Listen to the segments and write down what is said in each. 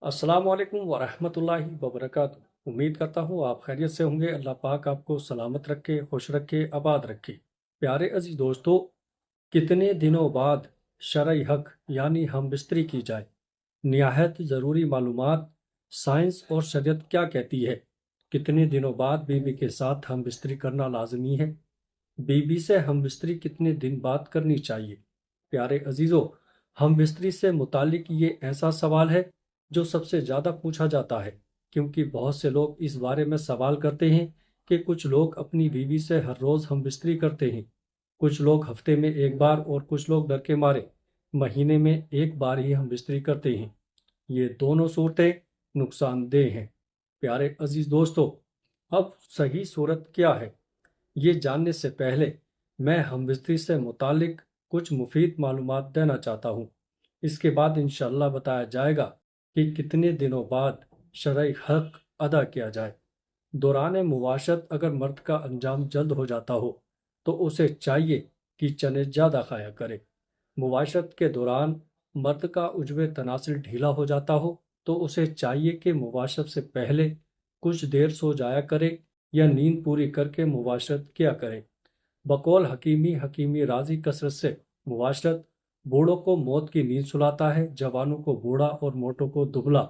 अस्सलाम वालेकुम वरहमतुल्लाहि वबरकातुहू। उम्मीद करता हूँ आप खैरियत से होंगे। अल्लाह पाक आपको सलामत रखे, खुश रखे, आबाद रखे। प्यारे अजीज दोस्तों, कितने दिनों बाद शरई हक यानी हम बिस्तरी की जाए। निहायत ज़रूरी मालूमात। साइंस और शरीयत क्या कहती है। कितने दिनों बाद बीवी के साथ हम बिस्तरी करना लाजमी है। बीवी से हम बिस्तरी कितने दिन बाद करनी चाहिए। प्यारे अजीज़ों, हम बिस्तरी से मुतालिक ये ऐसा सवाल है जो सबसे ज़्यादा पूछा जाता है, क्योंकि बहुत से लोग इस बारे में सवाल करते हैं कि कुछ लोग अपनी बीवी से हर रोज़ हम बिस्तरी करते हैं, कुछ लोग हफ्ते में एक बार और कुछ लोग डर के मारे महीने में एक बार ही हम बिस्तरी करते हैं। ये दोनों सूरतें नुकसानदेह हैं। प्यारे अजीज दोस्तों, अब सही सूरत क्या है, ये जानने से पहले मैं हमबिस्तरी से मुतालिक कुछ मुफीद मालूमात देना चाहता हूँ। इसके बाद इंशाअल्लाह बताया जाएगा कि कितने दिनों बाद शरई हक अदा किया जाए। दौरान मुबाशरत अगर मर्द का अंजाम जल्द हो जाता हो तो उसे चाहिए कि चने ज़्यादा खाया करे। मुबाशरत के दौरान मर्द का उजवे तनासिल ढीला हो जाता हो तो उसे चाहिए कि मुबाशरत से पहले कुछ देर सो जाया करे या नींद पूरी करके मुबाशरत किया करे। बकौल हकीमी राजी कसरत से मुबाशरत बूढ़ों को मौत की नींद सुलाता है, जवानों को बूढ़ा और मोटों को दुबला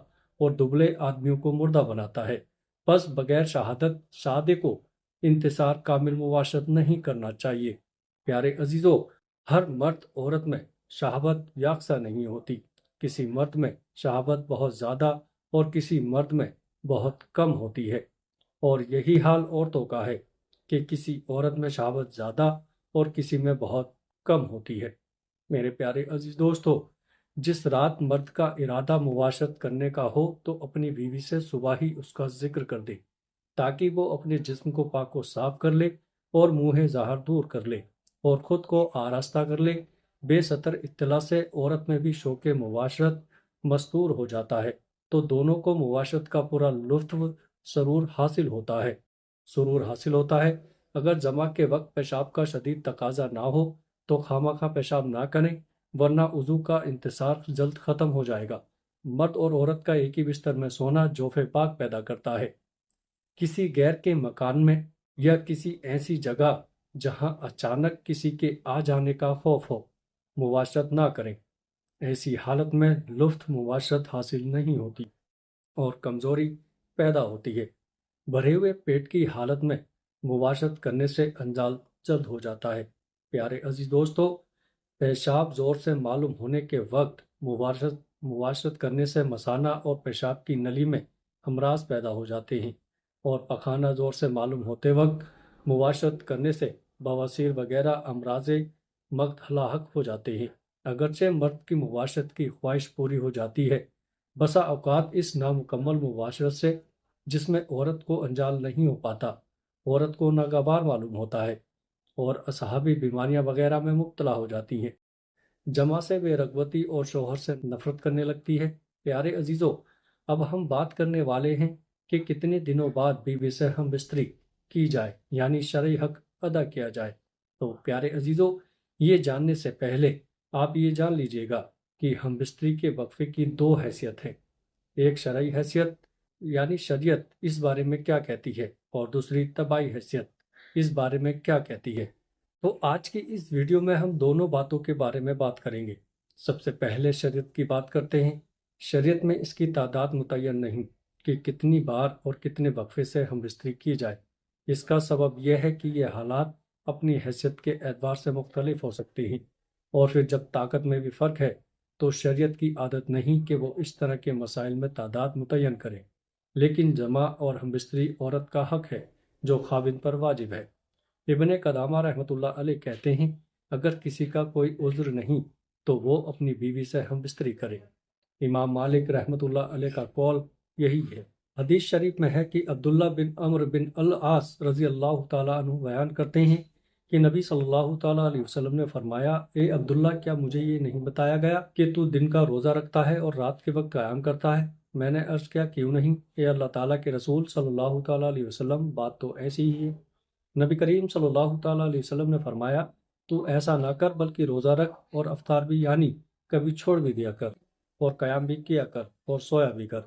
और दुबले आदमियों को मुर्दा बनाता है। बस बगैर शहादत शादी को इंतसार कामिल मुबाशरत नहीं करना चाहिए। प्यारे अजीजों, हर मर्द औरत में शहावत याकसा नहीं होती। किसी मर्द में शहावत बहुत ज़्यादा और किसी मर्द में बहुत कम होती है, और यही हाल औरतों का है कि किसी औरत में शहावत ज़्यादा और किसी में बहुत कम होती है। मेरे प्यारे अजीज दोस्तों, जिस रात मर्द का इरादा मुबाशरत करने का हो तो अपनी बीवी से सुबह ही उसका जिक्र कर दे, ताकि वो अपने जिस्म को पाक व साफ कर ले और मुँह ज़ाहर दूर कर ले और ख़ुद को आरास्ता कर ले। बेसतर इत्तला से औरत में भी शौक़ मुबाशरत मस्तूर हो जाता है, तो दोनों को मुबाशरत का पूरा लुत्फ़ सुरूर हासिल होता है। अगर जमा के वक्त पेशाब का शदीद तकाजा ना हो तो खामखा पेशाब ना करें, वरना उजू का इंतसार जल्द ख़त्म हो जाएगा। मर्द और औरत का एक ही बिस्तर में सोना जोफ़े पाक पैदा करता है। किसी गैर के मकान में या किसी ऐसी जगह जहां अचानक किसी के आ जाने का खौफ हो, मुबाशरत ना करें। ऐसी हालत में लुत्फ़ मुबाशरत हासिल नहीं होती और कमज़ोरी पैदा होती है। भरे हुए पेट की हालत में मुबाशरत करने से अंजाल जल्द हो जाता है। प्यारे अजीज दोस्तों, पेशाब ज़ोर से मालूम होने के वक्त मुबाशरत मुबाशरत करने से मसाना और पेशाब की नली में हमराज पैदा हो जाते हैं, और पखाना ज़ोर से मालूम होते वक्त मुबाशरत करने से बवासीर वगैरह अमराज़े मक्त हलाहक हो जाते हैं। अगरचे मर्द की मुबाशरत की ख्वाहिश पूरी हो जाती है, बसा औकात इस नामुकम्मल मुबाशरत से जिसमें औरत को अंजाल नहीं हो पाता, औरत को नागवार मालूम होता है और असहाबी बीमारियां वगैरह में मुब्तला हो जाती हैं। जमा से बेरगबती और शोहर से नफरत करने लगती है। प्यारे अजीज़ों, अब हम बात करने वाले हैं कि कितने दिनों बाद बीवी से हम बिस्तरी की जाए यानी शरई हक अदा किया जाए। तो प्यारे अजीज़ों, ये जानने से पहले आप ये जान लीजिएगा कि हम बिस्तरी के वक्फे की दो हैसियत हैं। एक शरई हैसियत यानी शरीयत इस बारे में क्या कहती है, और दूसरी तबाई हैसियत इस बारे में क्या कहती है। तो आज की इस वीडियो में हम दोनों बातों के बारे में बात करेंगे। सबसे पहले शरीयत की बात करते हैं। शरीयत में इसकी तादाद मुतय्यन नहीं कि कितनी बार और कितने वक्फे से हम बिस्तरी की जाए। इसका सबब यह है कि ये हालात अपनी हैसियत के एतबार से मुख्तलिफ हो सकते हैं, और फिर जब ताकत में भी फ़र्क है तो शरीयत की आदत नहीं कि वो इस तरह के मसाइल में तादाद मुतय्यन करे, लेकिन जमा और हमबिस्तरी औरत का हक है जो खाविंद पर वाजिब है। इब्ने कदामा रहमतुल्लाह अलैह कहते हैं, अगर किसी का कोई उज़्र नहीं तो वो अपनी बीवी से हमबिस्तरी करे। इमाम मालिक रहमतुल्लाह अलैह का कौल यही है। हदीस शरीफ में है कि अब्दुल्ला बिन अम्र बिन अल आस रज़ी अल्लाह ताला अन्हु बयान करते हैं कि नबी सल्लल्लाहु ताला अलैहि वसल्लम ने फरमाया, ए अब्दुल्ला, क्या मुझे ये नहीं बताया गया कि तू दिन का रोज़ा रखता है और रात के वक्त क़याम करता है? मैंने अर्ज़ किया, क्यों नहीं ए अल्लाह ताला के रसूल सल्लल्लाहु ताला अलैहि वसल्लम, बात तो ऐसी ही है। नबी करीम सल्लल्लाहु ताला अलैहि वसल्लम ने फरमाया, तू ऐसा ना कर बल्कि रोज़ा रख और अफ्तार भी यानी कभी छोड़ भी दिया कर। اور قیام بھی کیا کر اور سویا بھی کر،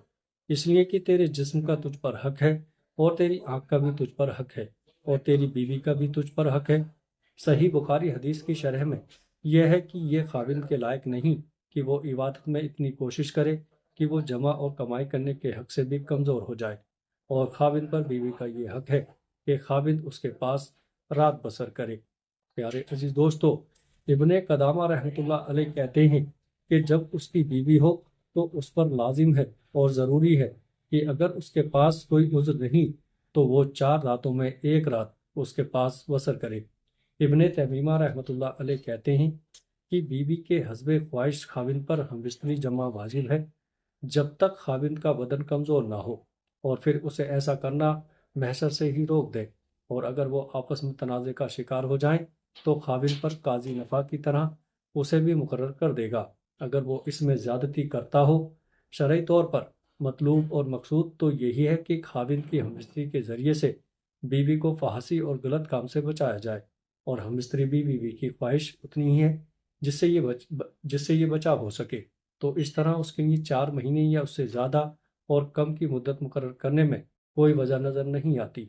اس لیے کہ تیرے جسم کا تجھ پر حق ہے، اور تیری آنکھ کا بھی تجھ پر حق ہے، اور تیری بیوی کا بھی تجھ پر حق ہے۔ صحیح بخاری حدیث کی شرح میں یہ ہے کہ یہ خاوند کے لائق نہیں کہ وہ عبادت میں اتنی کوشش کرے کہ وہ جمع اور کمائی کرنے کے حق سے بھی کمزور ہو جائے، اور خاوند پر بیوی کا یہ حق ہے کہ خاوند اس کے پاس رات بسر کرے۔ پیارے عزیز دوستو، ابن قدامہ رحمۃ اللہ علیہ کہتے ہیں کہ جب اس کی بیوی ہو تو اس پر لازم ہے اور ضروری ہے کہ اگر اس کے پاس کوئی عذر نہیں تو وہ 4 راتوں میں ایک رات اس کے پاس بسر کرے۔ ابن تیمیہ رحمۃ اللہ علیہ کہتے ہیں کہ بیوی کے حسب خواہش خاوند پر ہم بستری جمع واجب ہے جب تک خاوند کا بدن کمزور نہ ہو، اور پھر اسے ایسا کرنا محشر سے ہی روک دے، اور اگر وہ آپس میں تنازع کا شکار ہو جائیں تو خاوند پر قاضی نفع کی طرح اسے بھی مقرر کر دے گا اگر وہ اس میں زیادتی کرتا ہو۔ شرعی طور پر مطلوب اور مقصود تو یہی ہے کہ خاوند کی ہمبستری کے ذریعے سے بیوی کو فحاشی اور غلط کام سے بچایا جائے، اور ہمبستری بھی بیوی کی خواہش اتنی ہی ہے جس سے یہ بچا ہو سکے۔ تو اس طرح اس کے لیے 4 مہینے یا اس سے زیادہ اور کم کی مدت مقرر کرنے میں کوئی وجہ نظر نہیں آتی،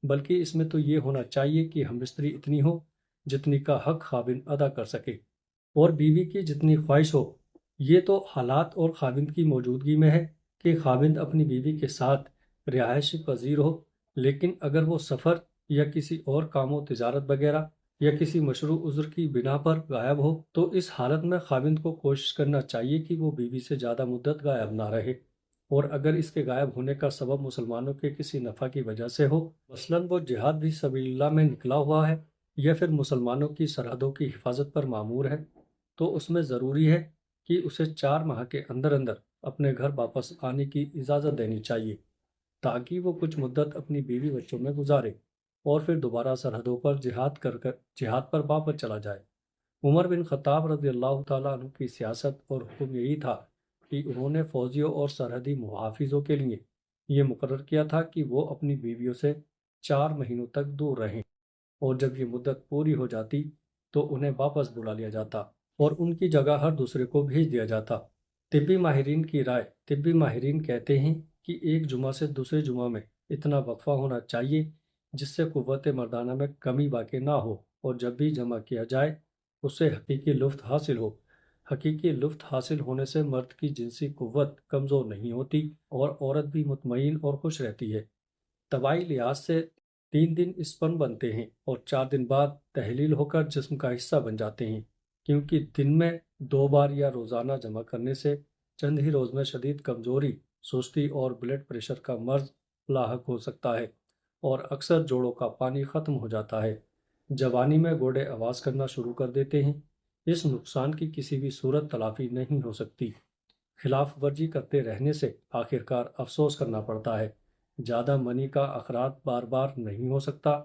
بلکہ اس میں تو یہ ہونا چاہیے کہ ہمبستری اتنی ہو جتنی کا حق خاوند ادا کر سکے، اور بیوی کی جتنی خواہش ہو۔ یہ تو حالات اور خاوند کی موجودگی میں ہے کہ خاوند اپنی بیوی کے ساتھ رہائش پذیر ہو، لیکن اگر وہ سفر یا کسی اور کام و تجارت وغیرہ یا کسی مشروع عذر کی بنا پر غائب ہو تو اس حالت میں خاوند کو کوشش کرنا چاہیے کہ وہ بیوی سے زیادہ مدت غائب نہ رہے، اور اگر اس کے غائب ہونے کا سبب مسلمانوں کے کسی نفع کی وجہ سے ہو، مثلاً وہ جہاد فی سبیل اللہ میں نکلا ہوا ہے یا پھر مسلمانوں کی سرحدوں کی حفاظت پر مامور ہے، تو اس میں ضروری ہے کہ اسے 4 ماہ کے اندر اندر اپنے گھر واپس آنے کی اجازت دینی چاہیے، تاکہ وہ کچھ مدت اپنی بیوی بچوں میں گزارے اور پھر دوبارہ سرحدوں پر جہاد پر واپس چلا جائے۔ عمر بن خطاب رضی اللہ تعالیٰ عنہ کی سیاست اور حکم یہی تھا کہ انہوں نے فوجیوں اور سرحدی محافظوں کے لیے یہ مقرر کیا تھا کہ وہ اپنی بیویوں سے 4 مہینوں تک دور رہیں، اور جب یہ مدت پوری ہو جاتی تو انہیں واپس بلا لیا جاتا اور ان کی جگہ ہر دوسرے کو بھیج دیا جاتا۔ طبی ماہرین کی رائے: طبی ماہرین کہتے ہیں کہ ایک جمعہ سے دوسرے جمعہ میں اتنا وقفہ ہونا چاہیے جس سے قوت مردانہ میں کمی واقع نہ ہو، اور جب بھی جمع کیا جائے اس سے حقیقی لطف حاصل ہو۔ حقیقی لطف حاصل ہونے سے مرد کی جنسی قوت کمزور نہیں ہوتی اور عورت بھی مطمئن اور خوش رہتی ہے۔ طباعی لحاظ سے 3 دن اسپرم بنتے ہیں اور 4 دن بعد تحلیل ہو کر جسم کا حصہ بن جاتے ہیں، کیونکہ دن میں 2 بار یا روزانہ جمع کرنے سے چند ہی روز میں شدید کمزوری، سستی اور بلڈ پریشر کا مرض لاحق ہو سکتا ہے، اور اکثر جوڑوں کا پانی ختم ہو جاتا ہے۔ جوانی میں گوڑے آواز کرنا شروع کر دیتے ہیں۔ اس نقصان کی کسی بھی صورت تلافی نہیں ہو سکتی۔ خلاف ورزی کرتے رہنے سے آخرکار افسوس کرنا پڑتا ہے۔ زیادہ منی کا اخراج بار بار نہیں ہو سکتا،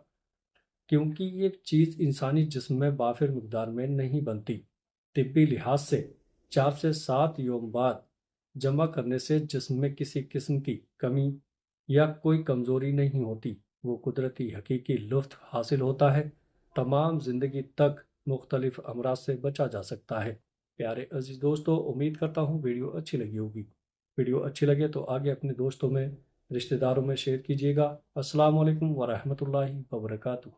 کیونکہ یہ چیز انسانی جسم میں وافر مقدار میں نہیں بنتی۔ طبی لحاظ سے 4 سے 7 یوم بعد جمع کرنے سے جسم میں کسی قسم کی کمی یا کوئی کمزوری نہیں ہوتی، وہ قدرتی حقیقی لطف حاصل ہوتا ہے، تمام زندگی تک مختلف امراض سے بچا جا سکتا ہے۔ پیارے عزیز دوستو، امید کرتا ہوں ویڈیو اچھی لگی ہوگی۔ ویڈیو اچھی لگے تو آگے اپنے دوستوں میں، رشتہ داروں میں شیئر کیجیے گا۔ السلام علیکم ورحمۃ اللہ وبرکاتہ۔